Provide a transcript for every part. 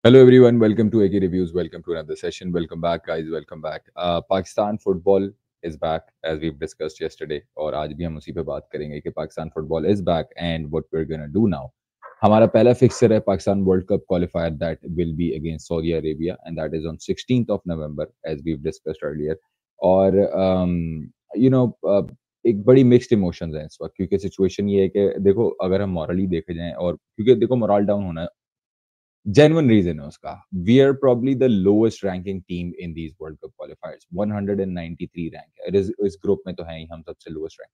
Hello everyone, welcome to AK Reviews. Welcome to another session. Welcome back, guys. Welcome back. Pakistan football is back as we've discussed yesterday, और आज भी हम उसी पे बात करेंगे कि Pakistan football is back and what we're gonna do now. हमारा पहला फिक्सर है Pakistan world cup qualifier that will be against Saudi Arabia and that is on 16th of November as we've discussed earlier. और you know एक बड़ी mixed emotions हैं इस वक्त क्योंकि सिचुएशन ये है कि देखो अगर हम मॉरली देखे जाएं और क्योंकि देखो मोरल डाउन होना जेन्युइन रीजन है उसका। We are probably the lowest ranking team in these world cup qualifiers. 193 rank है। इस ग्रुप में तो है ही हम सबसे लोएस्ट रैंक।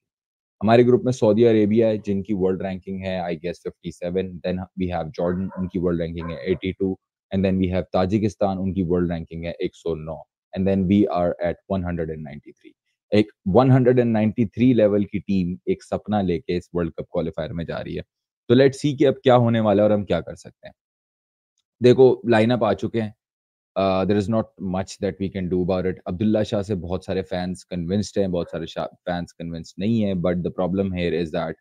हमारे ग्रुप में सऊदी अरेबिया है जिनकी वर्ल्ड रैंकिंग है I guess 57। Then we have Jordan, उनकी वर्ल्ड रैंकिंग है 82। And then we have Tajikistan, उनकी वर्ल्ड रैंकिंग है 109। And then we are at 193। एक 193 लेवल की टीम एक सपना लेके इस वर्ल्ड कप क्वालिफायर में जा रही है। तो लेट्स सी कि अब क्या होने वाला है और हम क्या कर सकते हैं। देखो लाइनअप आ चुके हैं। There is not much that we can do about it. Abdullah Shah से बहुत सारे फैन्स कन्विंस्ड हैं, बहुत सारे फैन्स कन्विंस्ड नहीं हैं, but the problem here is that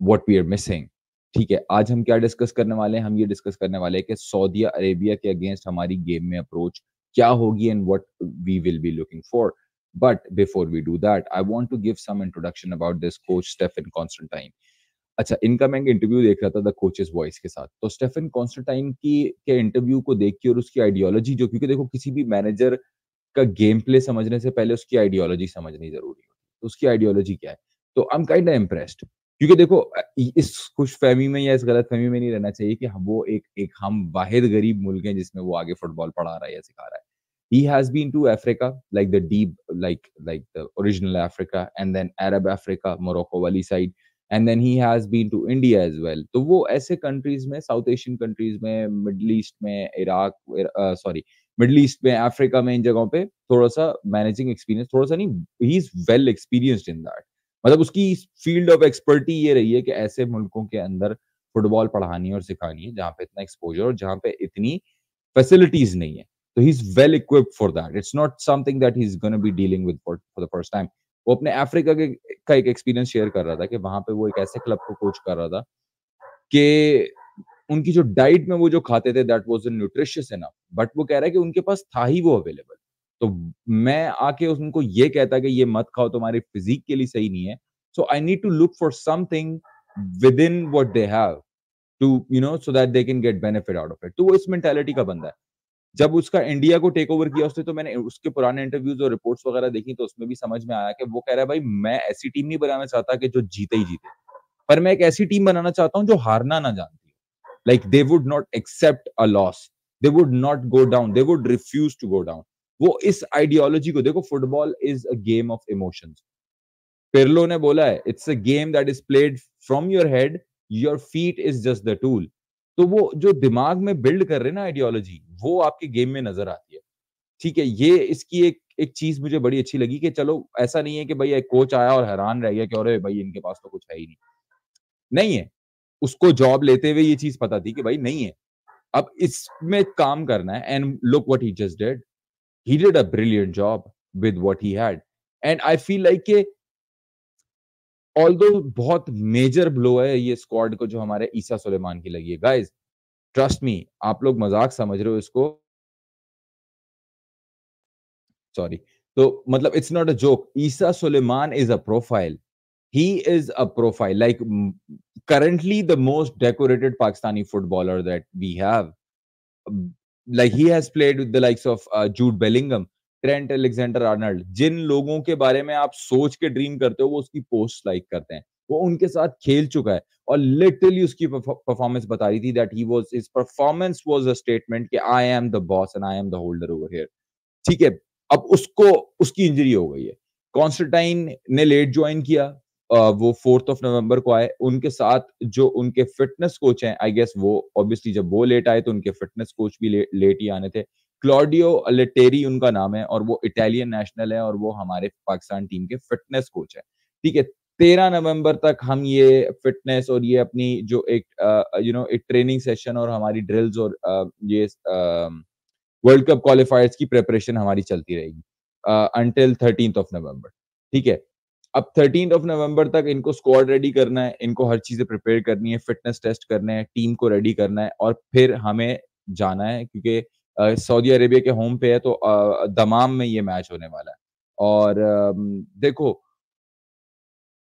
what we are missing. ठीक है, आज हम क्या डिस्कस करने वाले हैं? हम ये डिस्कस करने वाले हैं कि सऊदी अरेबिया के अगेंस्ट हमारी गेम में अप्रोच क्या होगी and what we will be looking for. But before we do that, I want to give some introduction about this coach Stephen Constantine. अच्छा, इनका मैं एक इंटरव्यू देख रहा था द कोचेस वॉइस के साथ। तो स्टेफन कॉन्स्टेंटाइन की के इंटरव्यू को देख के और उसकी आइडियोलॉजी जो क्योंकि देखो किसी भी मैनेजर का गेम प्ले समझने से पहले उसकी आइडियोलॉजी समझनी ज़रूरी होती है। तो उसकी आइडियोलॉजी क्या है? तो आई एम काइंडा इम्प्रेस्ड क्योंकि देखो इस खुशफ़हमी में या इस गलतफ़हमी में नहीं रहना चाहिए कि वो एक एक हम वाहिद गरीब मुल्क हैं जिसमें वो आगे फुटबॉल पढ़ा रहा है या सिखा रहा है। He has been to Africa, like the deep, like the original Africa, and then Arab Africa, Morocco वाली side, and then he has been to India as well. तो वो ऐसे कंट्रीज़ में, साउथ एशियन कंट्रीज़ में, Middle East में, Iraq sorry Middle East में, Africa में, इन जगहों पे थोड़ा-सा मैनेजिंग एक्सपीरियंस, थोड़ा-सा नहीं, he is well experienced in that. मतलब उसकी फील्ड ऑफ एक्सपर्टी ये रही है कि ऐसे मुल्कों के अंदर फुटबॉल पढ़ानी है और सिखानी है, जहाँ पे इतना एक्सपोज़र और जहाँ पे इतनी फैसिलिटीज़ नहीं है। तो ही is well equipped for that. It's not something that he is gonna be dealing with for the first time. वो अपने अफ्रीका के का एक एक्सपीरियंस शेयर कर रहा था कि वहाँ पे वो एक ऐसे क्लब को कोच कर रहा था कि उनकी जो डाइट में वो जो खाते थे that was nutritious enough, but वो कह रहा है कि उनके पास था ही वो अवेलेबल। तो मैं आके उनको ये कहता कि ये मत खाओ, तुम्हारी फिज़ीक के लिए सही नहीं है। So I need to look for something within what they have to so that they can get benefit out of it. तो वो इस मेंटालिटी का बंदा है। जब उसका इंडिया को टेक ओवर किया उसने, तो मैंने उसके पुराने इंटरव्यूज़ और रिपोर्ट्स वगैरह देखी, तो उसमें भी समझ में आया कि वो कह रहा है भाई मैं ऐसी टीम नहीं बनाना चाहता कि जो जीते ही जीते। पर मैं एक ऐसी टीम बनाना चाहता हूँ जो हारना ना जानती हो। Like they would not accept a loss, they would not go down, they would refuse to go down. वो इस आइडियोलॉजी को देखो, football is a game of emotions. Pirlo ने बोला है it's a game that is played from your head, your feet is just the tool. तो वो जो दिमाग में बिल्ड कर रहे हैं ना आइडियोलॉजी, वो आपके गेम में नज़र आती है। ठीक है, ये इसकी एक एक चीज़ मुझे बड़ी अच्छी लगी कि चलो ऐसा नहीं है कि भई एक कोच आया और हैरान रह गया कि अरे भई इनके पास तो कुछ है ही नहीं। नहीं है, उसको जॉब लेते हुए ये चीज़ पता थी कि भाई नहीं है। अब इसमें काम करना है and look what he just did. He did a brilliant job with what he had and I feel like कि ऑल्दो बहुत मेजर ब्लो है ये स्क्वाड को जो हमारे ईसा सुलेमान की लगी है। गाइस ट्रस्ट मी, आप लोग मज़ाक समझ रहे हो इसको, सॉरी। तो मतलब it's not a joke. Easah Suliman is a profile. He is a profile, like currently the most decorated Pakistani footballer that we have. Um, Like he has played with the likes of Jude Bellingham, Trent Alexander-Arnold. जिन लोगों के बारे में आप सोच के dream करते हो, वो उसकी पोस्ट लाइक करते हैं। वो उनके साथ खेल चुका है और लिटरली उसकी परफॉर्मेंस बता रही थी that his performance was a statement कि I am the boss and I am the holder over here. ठीक है, अब उसको उसकी इंजरी हो गई है। कॉन्स्टेंटाइन ने लेट जॉइन किया। वो 4th ऑफ नवंबर को आए। उनके साथ जो उनके फिटनेस कोच हैं, आई गेस वो ऑब्वियसली जब वो लेट आए तो उनके फिटनेस कोच भी लेट ही आने थे। क्लॉडियो अलेटेरी उनका नाम है और वो इटालियन नेशनल है और वो हमारे पाकिस्तान टीम के फिटनेस कोच हैं। ठीक है, 13 नवंबर तक हम ये फिटनेस और ये अपनी जो एक एक ट्रेनिंग सेशन और हमारी ड्रिल्स और ये वर्ल्ड कप क्वालिफायर्स की प्रिपरेशन हमारी चलती रहेगी अंटिल 13th ऑफ नवंबर। ठीक है, अब 13th ऑफ नवंबर तक इनको स्क्वाड रेडी करना है, इनको हर चीज़ें प्रिपेयर करनी है, फिटनेस टेस्ट करने हैं, टीम को रेडी करना है और फिर हमें जाना है क्योंकि सऊदी अरेबिया के होम पे है तो दमाम में ये मैच होने वाला है। और देखो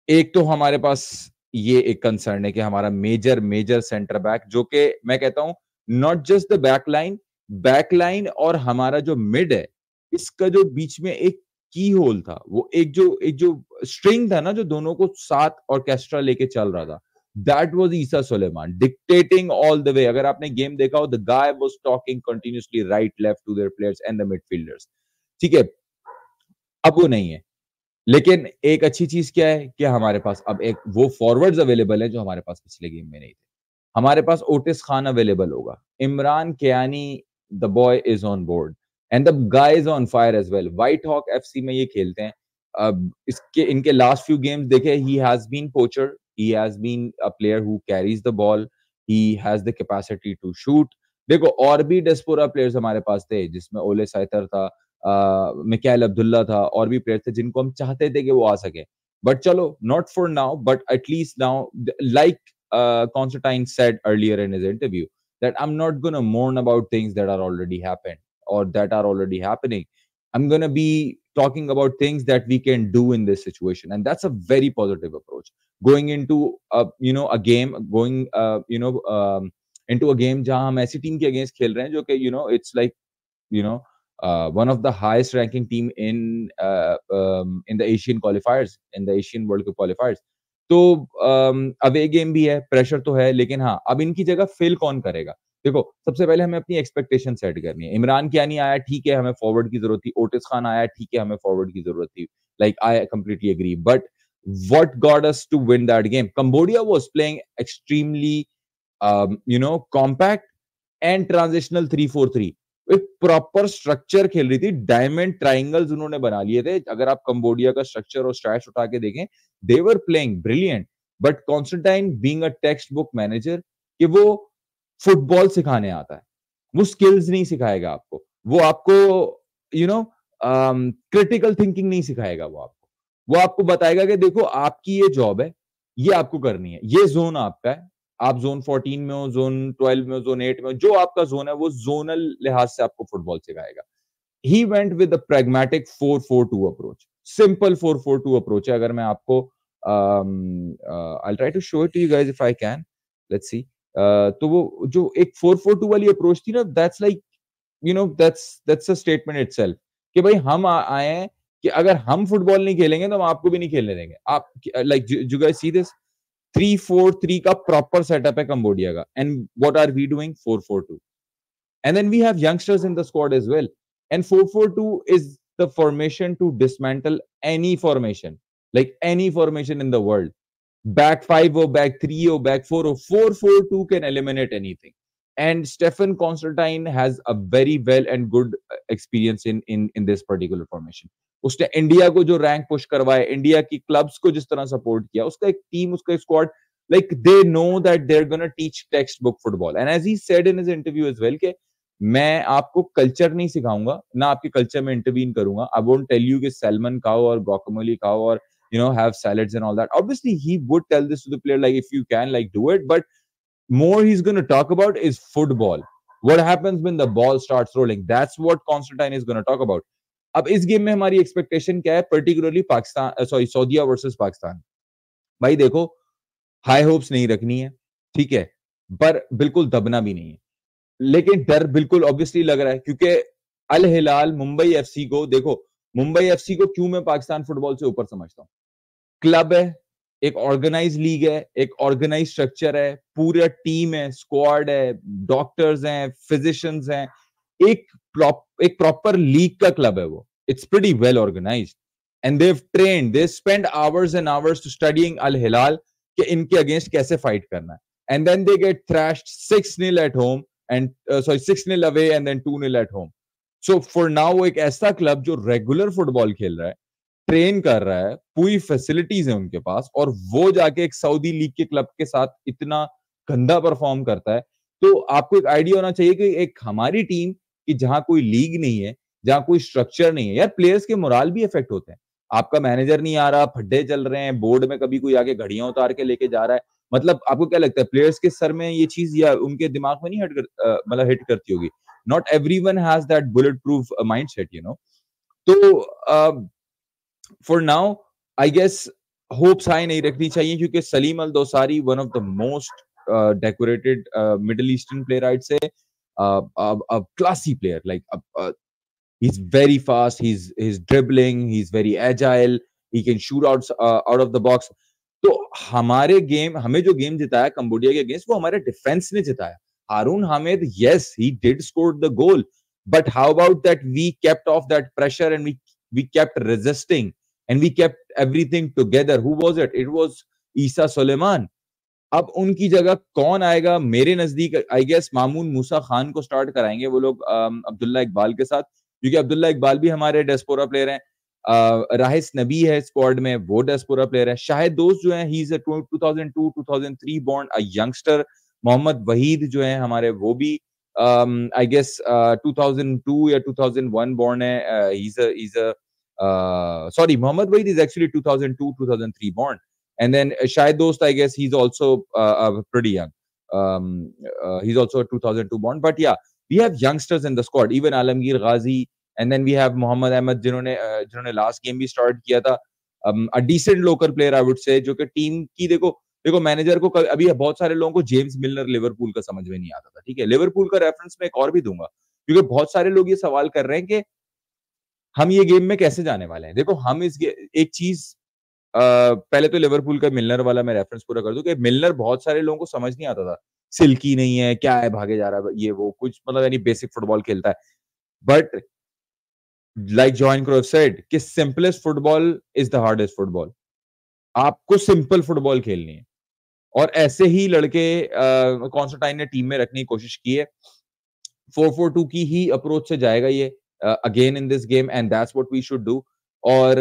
एक तो हमारे पास ये एक कंसर्न है कि हमारा मेजर सेंटर बैक जो कि मैं कहता हूँ not just the back line और हमारा जो मिड है, इसका जो बीच में एक की होल था, वो एक जो स्ट्रिंग था ना जो दोनों को साथ ऑर्केस्ट्रा लेके चल रहा था, that was Easah Suliman dictating all the way. अगर आपने गेम देखा हो, the guy was talking continuously right left to their players and the midfielders. ठीक है, अब वो नहीं है। लेकिन एक अच्छी चीज़ क्या है कि हमारे पास अब एक वो फॉरवर्ड्स अवेलेबल हैं जो हमारे पास पिछले गेम में नहीं थे। हमारे पास ओटिस खान अवेलेबल होगा। Imran Kayani the boy is on board and the guy is on fire as well. Whitehawk FC में ये खेलते हैं। अब इसके इनके लास्ट फ्यू गेम्स देखे, he has been poacher, he has been a player who carries the ball, he has the capacity to shoot. देखो और भी डिस्पोरा प्लेयर्स हमारे पास थे जिसमें ओले साइतर था, मिकाइल अब्दुल्ला था, और भी प्लेयर थे जिनको हम चाहते थे कि वो आ सके। बट चलो, not for now, but at least now like Constantine said earlier in his interview that I'm not going to mourn about things that are already happened or that are already happening. I'm going to be talking about things that we can do in this situation, and that's a very positive approach. Going into a game, going into a game जहां हम ऐसी team के against खेल रहे हैं जो कि it's like you know one of the highest ranking team in the Asian qualifiers, in the Asian World Cup qualifiers. तो अवे गेम भी है, प्रेशर तो है, लेकिन हाँ, अब इनकी जगह फिल कौन करेगा? देखो, सबसे पहले हमें अपनी एक्सपेक्टेशन सेट करनी है। इमरान कियानी आया, ठीक है, हमें फॉरवर्ड की ज़रूरत थी। ओटिस खान आया, ठीक है, हमें फॉरवर्ड की ज़रूरत थी। Like I completely agree, but what got us to win that game? Cambodia was playing extremely compact and transitional 3-4-3, एक प्रॉपर स्ट्रक्चर खेल रही थी। डायमंड ट्रायंगल्स उन्होंने बना लिए थे। अगर आप कंबोडिया का स्ट्रक्चर और स्टैट्स उठा के देखें, they were playing brilliant. But Constantine being a textbook manager, कि वो फुटबॉल सिखाने आता है, वो स्किल्स नहीं सिखाएगा आपको। वो आपको यू नो क्रिटिकल थिंकिंग नहीं सिखाएगा। वो आपको बताएगा कि देखो आपकी ये जॉब है, ये आपको करनी है, ये जोन आपका है, आप जोन 14 में हो, जोन 12 में हो, जोन 8 में हो, जो आपका जोन है वो जोनल लिहाज से आपको फुटबॉल सिखाएगा। He went with the pragmatic 4-4-2 approach, simple 4-4-2 approach है। अगर मैं आपको I try to show it to you guys if I can, let's see. तो वो जो एक 4-4-2 वाली अप्रोच थी ना, that's like that's a statement itself कि भाई हम आए हैं कि अगर हम फुटबॉल नहीं खेलेंगे तो हम आपको भी नहीं खेलने देंगे। आप like you guys see this 3-4-3 का प्रॉपर सेटअप है कंबोडिया का, and what are we doing? 4-4-2। And then we have youngsters in the squad as well. And 4-4-2 is the formation to dismantle any formation, like any formation in the world. Back 5 or back 3 or back 4 or 4-4-2 can eliminate anything. And Stefan Constantine has a very well and good experience in this particular formation. उसने India को जो rank push करवाए, India की clubs को जिस तरह support किया, उसका एक टीम, उसका एक squad, like they know that they're gonna teach textbook football. And as he said in his interview as well, कि मैं आपको कल्चर नहीं सिखाऊंगा, ना आपके कल्चर में इंटरवीन करूंगा। आई वोंट टेल यू कि सैल्मन खाओ और guacamole खाओ और have salads and all that. Obviously, he would tell this to the player, like if you can, like do it. But more he's going to talk about is football. What happens when the ball starts rolling? That's what Constantine is going to talk about. अब इस game में हमारी expectation क्या है, particularly Pakistan, sorry Saudia versus Pakistan. भाई देखो, high hopes नहीं रखनी है, ठीक है, पर बिल्कुल दबना भी नहीं है। लेकिन डर बिल्कुल ऑब्वियसली लग रहा है क्योंकि अल हिलाल मुंबई एफसी को देखो, मुंबई एफसी को क्यों मैं पाकिस्तान फुटबॉल से ऊपर समझता हूं? क्लब है, एक ऑर्गेनाइज लीग है, एक ऑर्गेनाइज स्ट्रक्चर है, पूरा टीम है, स्क्वाड है, डॉक्टर्स हैं, फिजिशियंस हैं, एक एक प्रॉपर लीग का क्लब है वो। It's pretty well organised and they've trained, they spend hours and hours to studying Al Hilal कि इनके अगेंस्ट कैसे फाइट करना है। And then they get thrashed 6-0 at home and 6-0 away and then 2-0 at home. So for now एक ऐसा club जो regular football खेल रहा है, ट्रेन कर रहा है, पूरी फैसिलिटीज है उनके पास, और वो जाके एक सऊदी लीग के क्लब के साथ इतना गंदा परफॉर्म करता है, तो आपको एक आइडिया होना चाहिए कि एक हमारी टीम की जहां कोई लीग नहीं है, जहां कोई स्ट्रक्चर नहीं है, यार प्लेयर्स के मोराल भी इफेक्ट होते हैं। आपका मैनेजर नहीं आ रहा, फड्डे चल रहे हैं, बोर्ड में कभी कोई आके घड़ियां उतार के लेके जा रहा है, मतलब आपको क्या लगता है प्लेयर्स के सर में ये चीज या उनके दिमाग में नहीं मतलब हिट करती होगी? Not everyone has that bulletproof mindset, you know. तो for now I guess hopes high नहीं रखनी चाहिए, क्योंकि Salem Al Dawsari one of the most decorated Middle Eastern player, I'd say, a classy player. He's very fast. He's dribbling. He's very agile. He can shoot out of the box. तो हमें जो game जिताया Cambodia के against, वो हमारे defence ने जिताया. हारून Hamid, yes, he did score the goal, but how about that we kept off that pressure and we kept resisting and we kept everything together. Who was it? It was ईसा सुलेमान. अब उनकी जगह कौन आएगा? मेरे नजदीक आई गेस मामून मूसा खान को start कराएंगे वो लोग अब्दुल्ला इकबाल के साथ, क्योंकि अब्दुल्ला इकबाल भी हमारे डेस्पोरा प्लेयर हैं. राहिस नबी है स्क्वाड में, वो डेस्पोरा प्लेयर है. शाहिद दोस्त जो है, he is a 2002 2003 born a youngster. Mohammad Waheed जो है हमारे, वो भी आई गेस 2002 या 2001 बॉर्न है. he's a sorry, Mohammad Wahid is actually 2002 2003 born. And then Shahid Dost, I guess he's also pretty young. He's also a 2002 born. But yeah, we have youngsters in the squad. Even Alamgir Ghazi, and then we have Mohammad Ahmed, जिन्होंने last game भी start किया था. A decent local player, I would say, जो कि team की देखो manager को अभी बहुत सारे लोगों को जेम्स मिलनर लिवरपूल का समझ में नहीं आता था. ठीक है, लिवरपूल का रेफरेंस मैं एक और भी दूंगा, क्योंकि बहुत सारे लोग ये सवाल कर रहे हैं कि हम ये गेम में कैसे जाने वाले हैं. देखो, हम एक चीज पहले तो लिवरपूल का मिलनर वाला मैं रेफरेंस पूरा कर दूं कि मिलनर बहुत सारे लोगों को समझ नहीं आता था. सिल्की नहीं है, क्या है, भागे जा रहा है, ये वो कुछ, मतलब यानी बेसिक फुटबॉल खेलता है. But like Johan Cruyff said कि simplest football is the hardest football. आपको सिंपल फुटबॉल खेलनी है, और ऐसे ही लड़के कॉन्स्टेंटाइन ने टीम में रखने की कोशिश की है. 4-4-2 की ही अप्रोच से जाएगा ये again in this game, and that's what we should do. और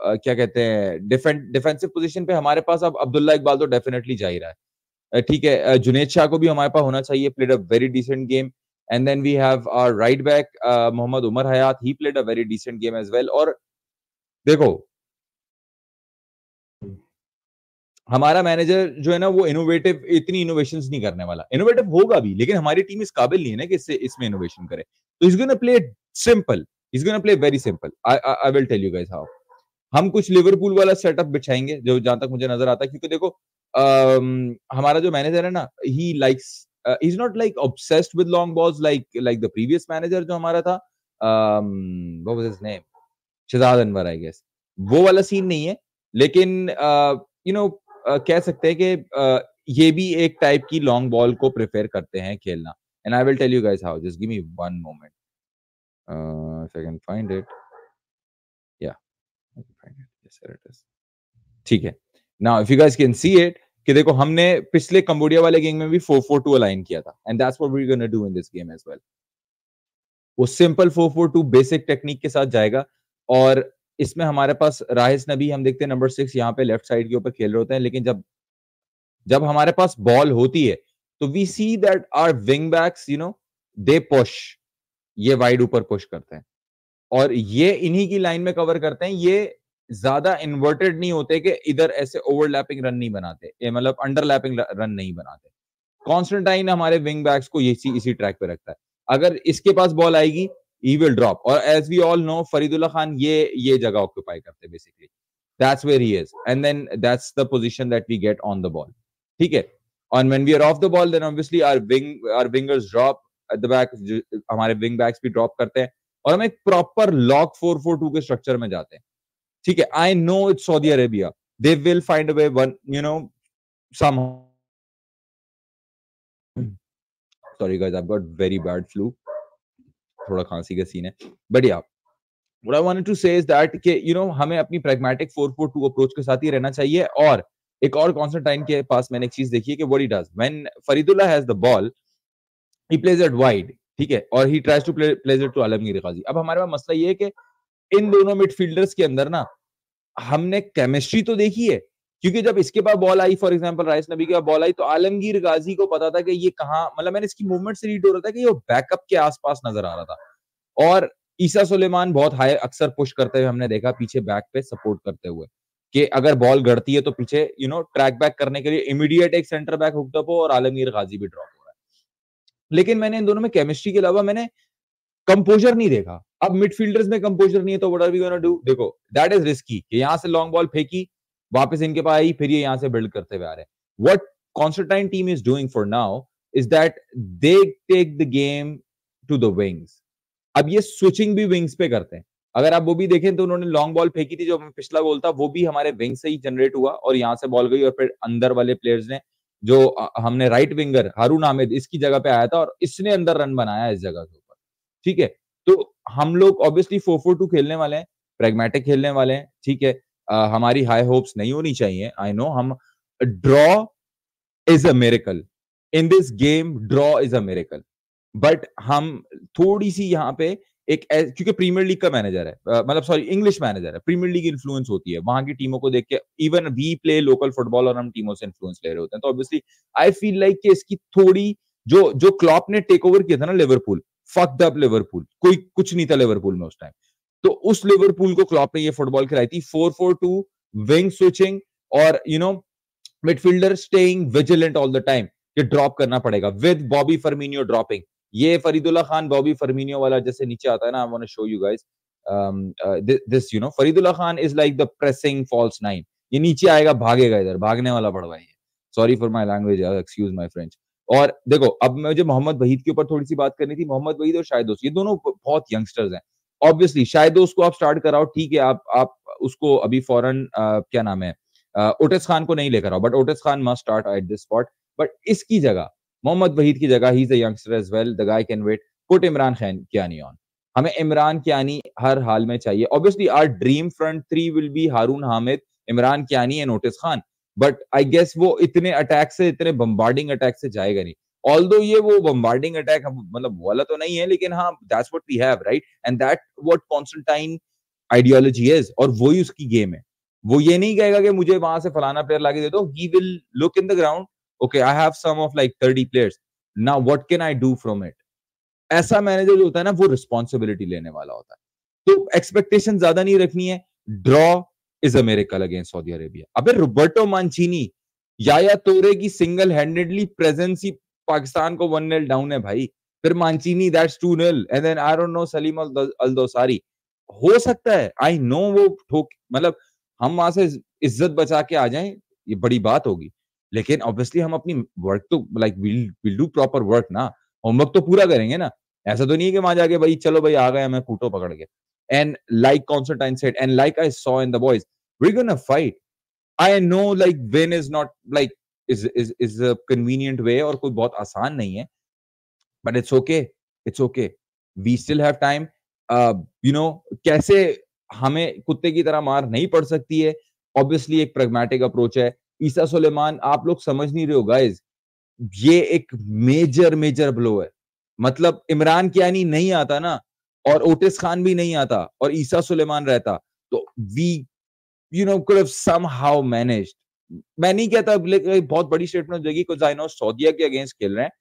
क्या कहते हैं, डिफेंसिव पोजीशन पे हमारे पास अब अब्दुल्ला इकबाल तो डेफिनेटली जा ही रहा है. ठीक है, जुनैद शाह को भी हमारे पास होना चाहिए. Played a very decent game. And then we have our right back Mohammad Umar Hayat. He played a very decent game as well. और देखो, हमारा मैनेजर जो है ना, वो इतनी इनोवेशंस नहीं करने वाला. इनोवेटिव होगा भी, लेकिन हमारी टीम इस काबिल नहीं है ना कि इसमें इनोवेशन करे. तो is gonna play simple. Is gonna play very simple. I will tell you guys how. हम कुछ लिवरपूल वाला सेटअप बिछाएंगे, जो जहां तक मुझे नजर आता है, क्योंकि देखो हमारा जो मैनेजर है ना, he likes, he is not like obsessed with long balls like the previous manager जो हमारा था. What was his name? Shahzad Anwar, I guess. वो वाला सीन नहीं है, लेकिन यू नो कह सकते हैं कि ये भी एक टाइप की लॉन्ग बॉल को प्रेफर करते हैं खेलना. And I will tell you guys how. Just give me one moment. If I can find it. Yeah, I can find it. Yes, here it is. ठीक है. Now, if you guys can see it, कि देखो हमने पिछले Cambodia वाले game में भी 4-4-2 align किया था, and that's what we're gonna do in this game as well. वो सिंपल 4-4-2 बेसिक टेक्निक के साथ जाएगा. और इसमें हमारे पास राहिस नबी, हम देखते हैं नंबर 6 यहाँ पे लेफ्ट साइड के ऊपर खेल रहे होते हैं, लेकिन जब जब हमारे पास बॉल होती है, तो we see that our wing backs, you know, they push. ये वाइड ऊपर पुश करते हैं, और ये इन्हीं की लाइन में कवर करते हैं. ये ज्यादा इन्वर्टेड नहीं होते कि इधर ऐसे ओवरलैपिंग रन नहीं बनाते, ये मतलब अंडरलैपिंग रन नहीं बनाते. कॉन्स्टेंटाइन हमारे विंग बैक्स को इसी ट्रैक पे रखता है. अगर इसके पास बॉल आएगी, ही विल ड्रॉप. और as we all know, Faridullah Khan ये जगह ऑक्यूपाई करते हैं basically. That's where he is, and then that's the position that we get on the ball. ठीक है. और when we are off the ball, then obviously our wingers drop at the back. हमारे wing backs भी drop करते हैं, और हम एक प्रॉपर लॉक 4-4-2 के स्ट्रक्चर में जाते हैं. ठीक है. I know it's Saudi Arabia, they will find a way, one, you know, some. Sorry guys, I have got very bad flu. थोड़ा खांसी का सीन है. But yeah, what I wanted to say is that कि you know, हमें अपनी pragmatic 4-4-2 approach के साथ ही रहना चाहिए. और एक और कॉन्स्टेंटाइन के पास मैंने एक चीज देखी है कि what he does when Faridullah has the ball, he plays it wide. ठीक है. और he tries to plays it to Alamgir Ghazi. अब हमारे पास मसला ये है कि इन दोनों मिडफील्डर्स के अंदर ना, हमने केमिस्ट्री तो देखी है, क्योंकि जब इसके पास बॉल आई, फॉर एग्जांपल राइस नबी के पास बॉल आई, तो आलमगीर गाजी को पता था कि ये कहां, मतलब मैंने इसकी मूवमेंट से रीड हो रहा था कि ये बैकअप के आसपास नजर आ रहा था. और ईसा सुलेमान बहुत हाई अक्सर पुश करते हुए हमने देखा, पीछे बैक पे सपोर्ट करते हुए. कि अगर बॉल गड़ती है तो पीछे ट्रैक बैक करने के लिए इमीडिएट एक सेंटर बैक हुक्ड अप हो और आलमगीर गाजी भी ड्रॉप हो रहा है। लेकिन मैंने इन दोनों में केमिस्ट्री के अलावा मैंने कंपोजर नहीं देखा। अब मिडफील्डर्स में कंपोजर नहीं है तो what are we gonna do? देखो दैट इज रिस्की कि यहां से लॉन्ग बॉल फेंकी, वापस इनके पास आई, फिर ये यहां से बिल्ड करते हुए आ रहे हैं। What Constantine team is doing for now is that they take the game to the wings. अब ये स्विचिंग भी विंग्स पे करते हैं। अगर आप वो भी देखें तो उन्होंने लॉन्ग बॉल फेंकी थी, जो पिछला गोल था वो भी हमारे विंग से ही जनरेट हुआ और यहां से बॉल गई और फिर अंदर वाले प्लेयर्स ने जो हमने राइट विंगर हारून हामिद इसकी जगह पे आया था और इसने अंदर रन बनाया इस जगह के ऊपर। ठीक है, तो हम लोग ऑब्वियसली 4-4-2 खेलने वाले हैं, प्रैग्मेटिक खेलने वाले हैं। ठीक है, हमारी हाई होप्स नहीं होनी चाहिए। आई नो हम draw is a miracle in this game, draw is a miracle, but हम थोड़ी सी यहाँ पे क्योंकि प्रीमियर लीग का मैनेजर है, मतलब सॉरी इंग्लिश मैनेजर है, प्रीमियर लीग इन्फ्लुएंस होती है वहां की टीमों को देख के। Even we play local football और हम टीमों से इन्फ्लुएंस ले रहे होते हैं, तो ऑब्वियसली आई फील लाइक कि इसकी थोड़ी जो जो क्लॉप ने टेक ओवर किया था ना लिवरपूल, फक्ड अप लिवरपूल, कोई कुछ नहीं था लिवरपूल में उस टाइम। तो उस लिवरपूल को क्लॉप ने ये फुटबॉल खिलाई थी, 4-4-2 विंग स्विचिंग और midfielder staying vigilant all the time कि ड्रॉप करना पड़ेगा विद बॉबी फर्मिनियो ड्रॉपिंग। ये फरीदुल्लाह खान बॉबी फर्मिनियो वाला जैसे नीचे आता है ना, I want to show you guys this Faridullah Khan is like the pressing false nine. ये नीचे आएगा, भागेगा, इधर भागने वाला बड़वा है। Sorry for my language, excuse my French. और देखो अब मुझे मोहम्मद वहीद के ऊपर थोड़ी सी बात करनी थी। मोहम्मद वहीद और शाहिद दोस्त ये दोनों बहुत यंगस्टर्स हैं। ऑब्वियसली शाहिद दोस्त को आप स्टार्ट कराओ, ठीक है, आप उसको अभी फौरन क्या नाम है ओटिस खान को नहीं लेकर आओ, but Otis Khan must start at this spot. But इसकी जगह मोहम्मद वहीद की जगह he is a youngster as well, the guy can wait, put Imran Khan Kiani on. हमें इमरान कियानी हर हाल में चाहिए। Obviously our dream front three will be Haroon Hamid, Imran Kiani and Otis Khan, but I guess वो इतने अटैक से, इतने बम्बार्डिंग अटैक से जाएगा नहीं। ऑल्दो ये वो बम्बार्डिंग अटैक मतलब वाला तो नहीं है, लेकिन हाँ that's what we have, right? And that what Constantine ideology is, और वही उसकी गेम है। वो ये नहीं कहेगा कि मुझे वहां से फलाना प्लेयर लाके दे दो। He will look in the ground, okay I have some of like 30 players, now what can I do from it. ऐसा मैनेजर जो होता है ना वो रिस्पॉन्सिबिलिटी लेने वाला होता है। तो एक्सपेक्टेशन ज्यादा नहीं रखनी है। Draw is a miracle against Saudi Arabia. अबे रोबर्टो मांचिनी, याया तोरे की सिंगल हैंडेडली प्रेजेंस ही पाकिस्तान को 1-0 डाउन है भाई। फिर Mancini that's 2-0 and then I don't know Salem Al Dawsari. हो सकता है, आई नो वो ठोक, मतलब हम वहां से इज्जत बचा के आ जाएं, ये बड़ी बात होगी। लेकिन ऑब्वियसली हम अपनी वर्क तो like will do proper work ना, होमवर्क तो पूरा करेंगे ना। ऐसा तो नहीं है कि वहां जाके भाई चलो भाई आ गए हमें कूटो पकड़ के। And like Constantine said and like I saw in the boys, we gonna fight. I know like win is not like is a convenient way, और कोई बहुत आसान नहीं है, but it's okay, it's okay, we still have time. कैसे हमें कुत्ते की तरह मार नहीं पड़ सकती है, ऑब्वियसली एक प्रैग्मेटिक अप्रोच है। ईसा सुलेमान, आप लोग समझ नहीं रहे हो गाइस, ये एक मेजर मेजर ब्लो है। मतलब इमरान कियानी नहीं आता ना, और ओटिस खान भी नहीं आता, और ईसा सुलेमान रहता, तो we could have somehow managed. मैं नहीं कहता बहुत बड़ी स्टेटमेंट हो जाएगी कुछ, आई नो सऊदीया के अगेंस्ट खेल रहे हैं,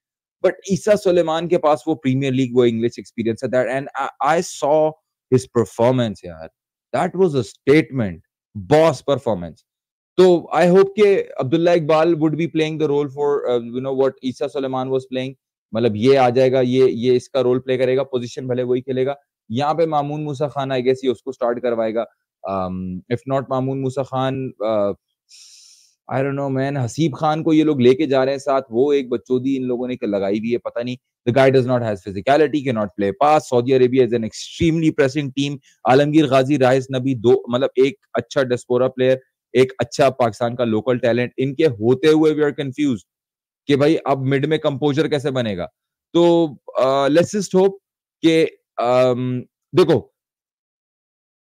बट ईसा सुलेमान के पास वो प्रीमियर लीग, वो इंग्लिश एक्सपीरियंस है, that and I saw his performance यार, that was a statement, boss performance. तो आई होप के Abdullah Iqbal would be playing the role for what Isa Suleman was playing. मतलब ये आ जाएगा, ये इसका रोल प्ले करेगा, पोजीशन भले वही खेलेगा। यहाँ पे मामून मूसा खान आई गेस ये उसको स्टार्ट करवाएगा। If not Mamun Musa Khan, I don't no man, Haseeb Khan को ये लोग लेके जा रहे हैं साथ, वो एक बच्चोदी इन लोगों ने लगाई हुई है, पता नहीं। The guy does not has physicality, can not play pass. Saudi Arabia is an extremely pressing team. Alamgir Ghazi, rice नबी, दो मतलब एक अच्छा डिस्पोरा प्लेयर, एक अच्छा पाकिस्तान का लोकल टैलेंट, इनके होते हुए वी आर कंफ्यूज कि भाई अब मिड में कंपोजर कैसे बनेगा। तो लेट्स जस्ट होप कि देखो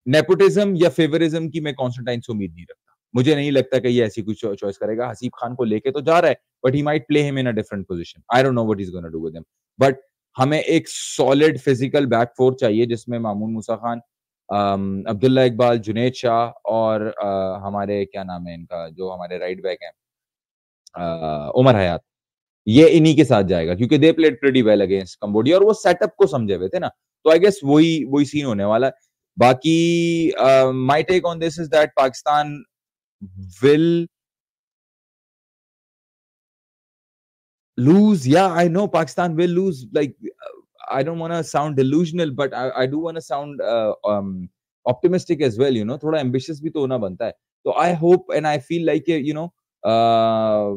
नेपोटिज्म या फेवरिज्म की मैं कॉन्स्टेंटाइन से उम्मीद नहीं रखता। मुझे नहीं लगता कि ये ऐसी कुछ चॉइस करेगा। हसीब खान को लेके तो जा रहा है, but he might play him in a different position. I don't know what he is gonna do with him, but हमें एक सॉलिड फिजिकल बैक फोर चाहिए जिसमें मामून मूसा खान, अब्दुल्ला इकबाल, जुनैद शाह और हमारे क्या नाम है इनका जो हमारे राइट बैक हैं, उमर हयात। ये इन्हीं के साथ जाएगा क्योंकि they played pretty well against Cambodia और वो सेटअप को समझे हुए थे ना। तो आई गेस वही वही सीन होने वाला है। बाकी my take on this is that Pakistan will lose. Yeah, I know Pakistan will lose. Like, I don't want to sound delusional, but I do want to sound optimistic as well. थोड़ा ambitious भी तो होना बनता है. So I hope and I feel like uh,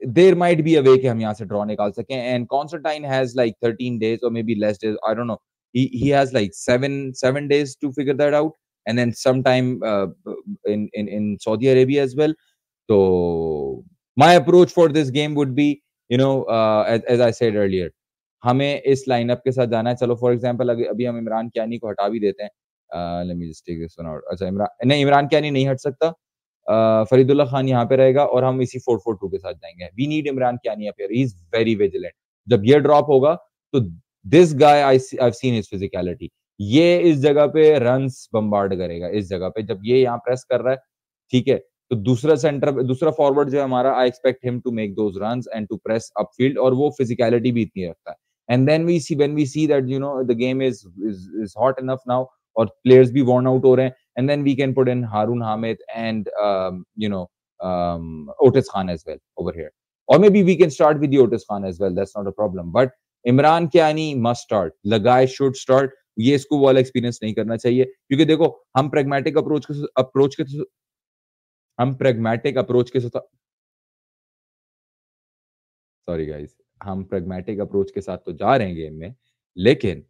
there might be a way कि हम यहाँ से draw निकाल सकें. And Constantine has like 13 days or maybe less days. I don't know. He has like seven days to figure that out. And then sometime in Saudi Arabia as well. So my approach for this game would be, as I said earlier, हमें इस lineup के साथ जाना है. चलो for example अभी हम इमरान कियानी को हटा भी देते हैं. Let me just take this one out. अच्छा, इमरान कियानी नहीं हट सकता. फरीदुल्लाह खान यहाँ पे रहेगा और हम इसी 4-4-2 के साथ जाएंगे. We need Imran Kiani up here. He is very vigilant. जब ये ड्रॉप होगा तो this guy I have seen his physicality. ये इस जगह पे रन्स बम्बार्ड करेगा. इस जगह पे जब ये यहाँ प्रेस कर रहा है, ठीक है, तो दूसरा फॉरवर्ड जो है हमारा, I expect him to make those runs and to press upfield. और वो फिजिकलिटी भी इतनी रखता है. And then when we see that the game is hot enough now, और प्लेयर्स भी worn out हो रहे हैं, and then we can put in Harun Hamid and Otis Khan as well over here, or maybe we can start with the Otis Khan as well. That's not a problem, but Imran Kiani must start. The guy should start. ये इसको वाला experience नहीं करना चाहिए, क्योंकि देखो हम pragmatic approach के साथ, सॉरी गाइस, हम pragmatic approach के साथ तो जा रहे हैं गेम में, लेकिन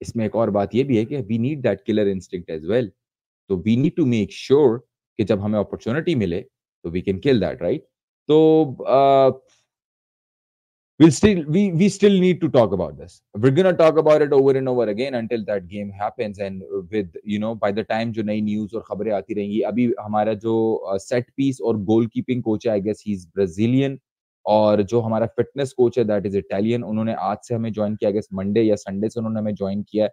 इसमें एक और बात ये भी है कि we need that killer instinct as well. तो we need to make sure कि जब हमें अपॉर्चुनिटी मिले तो we can kill that, right? तो we still need to talk about this. We're gonna talk about it over and over again until that game happens. And with by the time जो नई news और खबरें आती रहेंगी, अभी हमारा जो सेट पीस और गोल कीपिंग कोच है, I guess he is Brazilian, और जो हमारा फिटनेस कोच है दैट इज इटालियन. उन्होंने आज से हमें ज्वाइन किया, आई गेस मंडे या संडे से उन्होंने हमें ज्वाइन किया.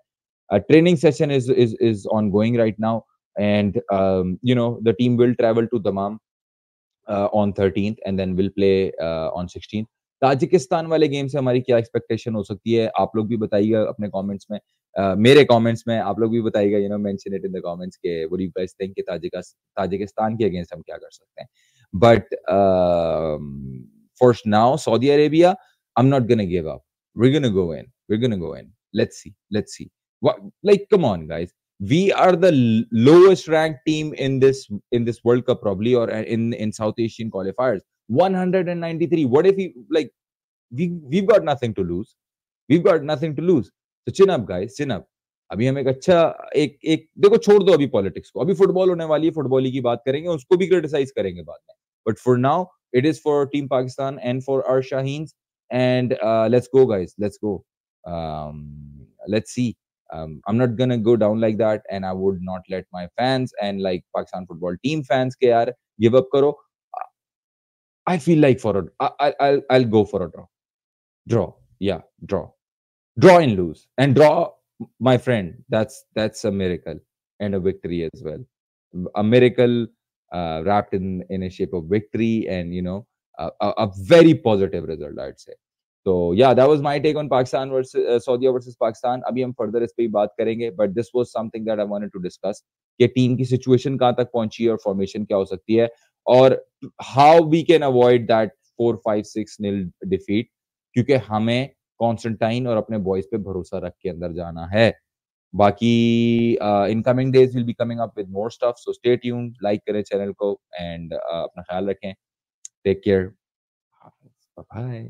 Training session is ongoing right now, and the team will travel to Dammam on 13th and then we'll play on 16th. Tajikistan वाले गेम से हमारी क्या एक्सपेक्टेशन हो सकती है, आप लोग भी बताइएगा अपने कमेंट्स में. मेरे कमेंट्स में आप लोग भी बताइएगा, mention it in the comments के what do you guys think कि ताजिकिस्तान के अगेंस्ट हम क्या कर सकते हैं. But for now Saudi Arabia, I am not gonna give up. We're gonna go in. Let's see. What, like, come on, guys. We are the lowest ranked team in this World Cup probably, or in South Asian qualifiers. 193. What if we've got nothing to lose. We've got nothing to lose. So chin up, guys. Chin up. अभी हम एक अच्छा एक देखो, छोड़ दो अभी politics को. अभी फुटबॉल होने वाली है, फुटबॉल की बात करेंगे, उसको भी क्रिटिसाइज करेंगे बाद में. But for now it is for team Pakistan and for our Shaheens. And let's go guys, let's go. Let's see. I'm not gonna go down like that, and I would not let my fans and like Pakistan football team fans के यार give up करो. I feel like I'll go for a draw. Yeah, draw and lose, and draw, my friend. That's a miracle and a victory as well. A miracle wrapped in a shape of victory, and a very positive result, I'd say. So yeah, that was my take on Pakistan versus Saudi versus Pakistan. अभी हम further इस पे ही बात करेंगे, but this was something that I wanted to discuss कि team की situation कहाँ तक पहुंची है और formation क्या हो सकती है, और how we can avoid that 4-5-6-0 defeat, क्योंकि हमें कॉन्स्टेंटाइन और अपने बॉयज पे भरोसा रख के अंदर जाना है. बाकी in coming days will be coming up with more stuff, so stay tuned, like करें चैनल को, एंड अपना ख्याल रखें. Take care. बाय.